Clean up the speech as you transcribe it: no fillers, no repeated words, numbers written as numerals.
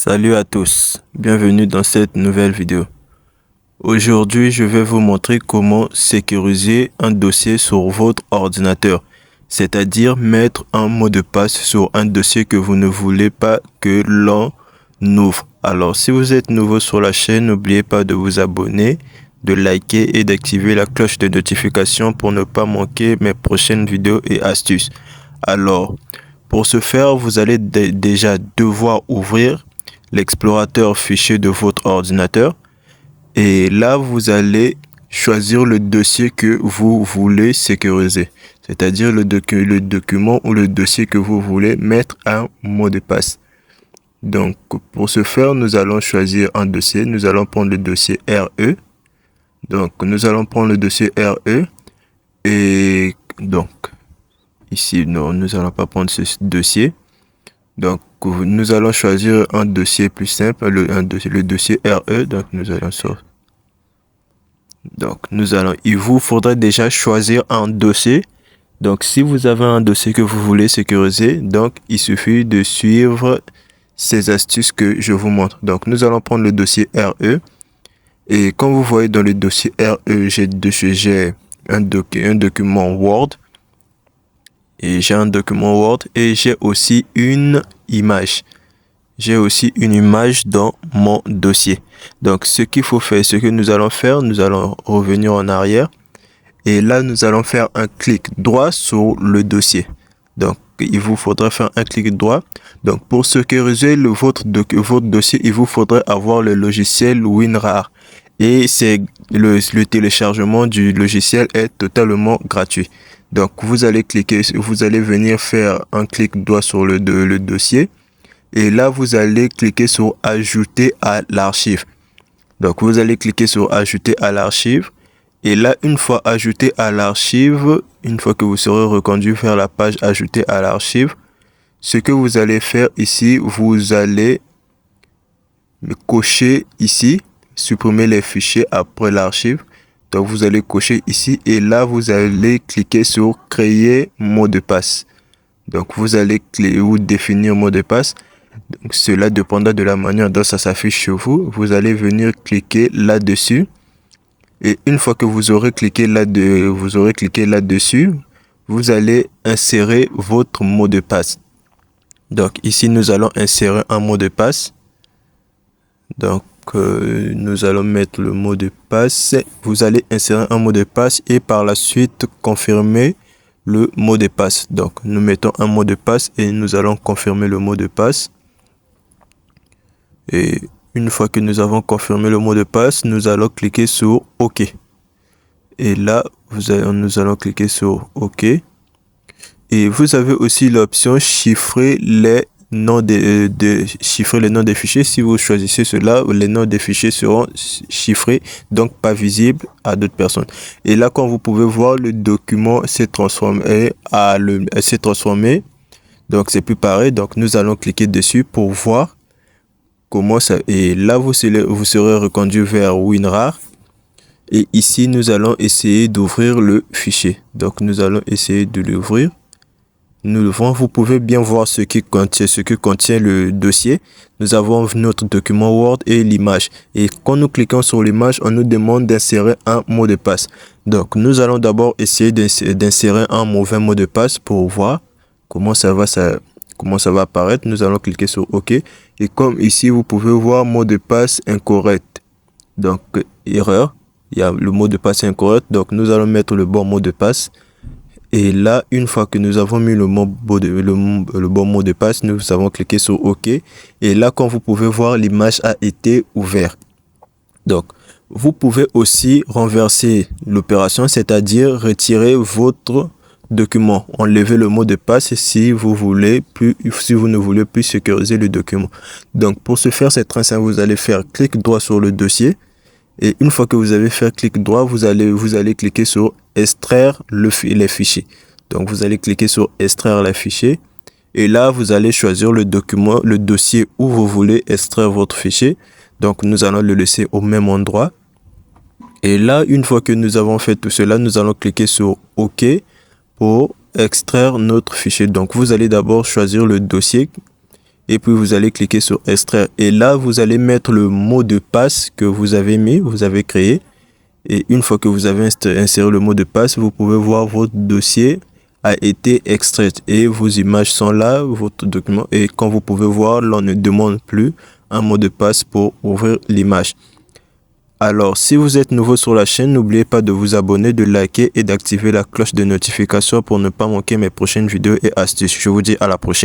Salut à tous, bienvenue dans cette nouvelle vidéo. Aujourd'hui, je vais vous montrer comment sécuriser un dossier sur votre ordinateur, c'est-à-dire mettre un mot de passe sur un dossier que vous ne voulez pas que l'on ouvre. Alors, si vous êtes nouveau sur la chaîne, n'oubliez pas de vous abonner, de liker et d'activer la cloche de notification pour ne pas manquer mes prochaines vidéos et astuces. Alors, pour ce faire, vous allez déjà devoir ouvrir l'explorateur fichier de votre ordinateur et là vous allez choisir le dossier que vous voulez sécuriser, c'est-à-dire le document ou le dossier que vous voulez mettre un mot de passe. Donc pour ce faire, nous allons choisir un dossier. Nous allons prendre le dossier RE. Donc nous allons prendre le dossier RE et donc ici non, nous allons pas prendre ce dossier. Donc, nous allons choisir un dossier plus simple, le dossier RE. Donc, nous allons sur. Donc, il vous faudrait déjà choisir un dossier. Donc, si vous avez un dossier que vous voulez sécuriser, donc, il suffit de suivre ces astuces que je vous montre. Donc, nous allons prendre le dossier RE. Et comme vous voyez dans le dossier RE, j'ai un document Word. Et j'ai un document Word et j'ai aussi une image. J'ai aussi une image dans mon dossier. Donc, ce qu'il faut faire, ce que nous allons faire, nous allons revenir en arrière. Et là, nous allons faire un clic droit sur le dossier. Donc, il vous faudra faire un clic droit. Donc, pour sécuriser votre dossier, il vous faudrait avoir le logiciel WinRAR. Et le téléchargement du logiciel est totalement gratuit. Donc, vous allez venir faire un clic droit sur le dossier. Et là, vous allez cliquer sur ajouter à l'archive. Donc, vous allez cliquer sur ajouter à l'archive. Et là, une fois ajouté à l'archive, une fois que vous serez reconduit vers la page ajouter à l'archive, ce que vous allez faire ici, vous allez cocher ici, supprimer les fichiers après l'archive. Donc, vous allez cocher ici et là, vous allez cliquer sur créer mot de passe. Donc, vous allez définir mot de passe. Donc, cela dépendra de la manière dont ça s'affiche chez vous. Vous allez venir cliquer là-dessus. Et une fois que vous aurez cliqué là-dessus, vous allez insérer votre mot de passe. Donc, ici, nous allons insérer un mot de passe. Donc, nous allons mettre le mot de passe. Vous allez insérer un mot de passe et par la suite confirmer le mot de passe. Donc, nous mettons un mot de passe et nous allons confirmer le mot de passe. Et une fois que nous avons confirmé le mot de passe, nous allons cliquer sur OK. Et là, nous allons cliquer sur OK. Et vous avez aussi l'option chiffrer les noms chiffrer les noms des fichiers. Si vous choisissez cela, les noms des fichiers seront chiffrés, donc pas visibles à d'autres personnes. Et là, comme vous pouvez voir, le document s'est transformé donc c'est plus pareil. Donc nous allons cliquer dessus pour voir comment ça. Et là, vous serez reconduit vers WinRAR. Et ici, nous allons essayer d'ouvrir le fichier. Donc nous allons essayer de l'ouvrir. Vous pouvez bien voir ce que contient le dossier. Nous avons notre document Word et l'image. Et quand nous cliquons sur l'image, on nous demande d'insérer un mot de passe. Donc, nous allons d'abord essayer d'insérer un mauvais mot de passe pour voir comment ça va apparaître. Nous allons cliquer sur OK. Et comme ici, vous pouvez voir mot de passe incorrect. Donc, erreur. Il y a le mot de passe incorrect. Donc, nous allons mettre le bon mot de passe. Et là, une fois que nous avons mis le bon mot de passe, nous avons cliqué sur OK. Et là, comme vous pouvez voir, l'image a été ouverte. Donc, vous pouvez aussi renverser l'opération, c'est-à-dire retirer votre document. Enlever le mot de passe si vous ne voulez plus sécuriser le document. Donc, pour ce faire, c'est très simple. Vous allez faire clic droit sur le dossier. Et une fois que vous avez fait clic droit, vous allez cliquer sur extraire les fichiers. Donc, vous allez cliquer sur extraire les fichiers. Et là, vous allez choisir le dossier où vous voulez extraire votre fichier. Donc, nous allons le laisser au même endroit. Et là, une fois que nous avons fait tout cela, nous allons cliquer sur OK pour extraire notre fichier. Donc, vous allez d'abord choisir le dossier et puis vous allez cliquer sur extraire. Et là, vous allez mettre le mot de passe que vous avez mis, vous avez créé. Et une fois que vous avez inséré le mot de passe, vous pouvez voir votre dossier a été extrait et vos images sont là, votre document. Et comme vous pouvez voir, l'on ne demande plus un mot de passe pour ouvrir l'image. Alors, si vous êtes nouveau sur la chaîne, n'oubliez pas de vous abonner, de liker et d'activer la cloche de notification pour ne pas manquer mes prochaines vidéos et astuces. Je vous dis à la prochaine.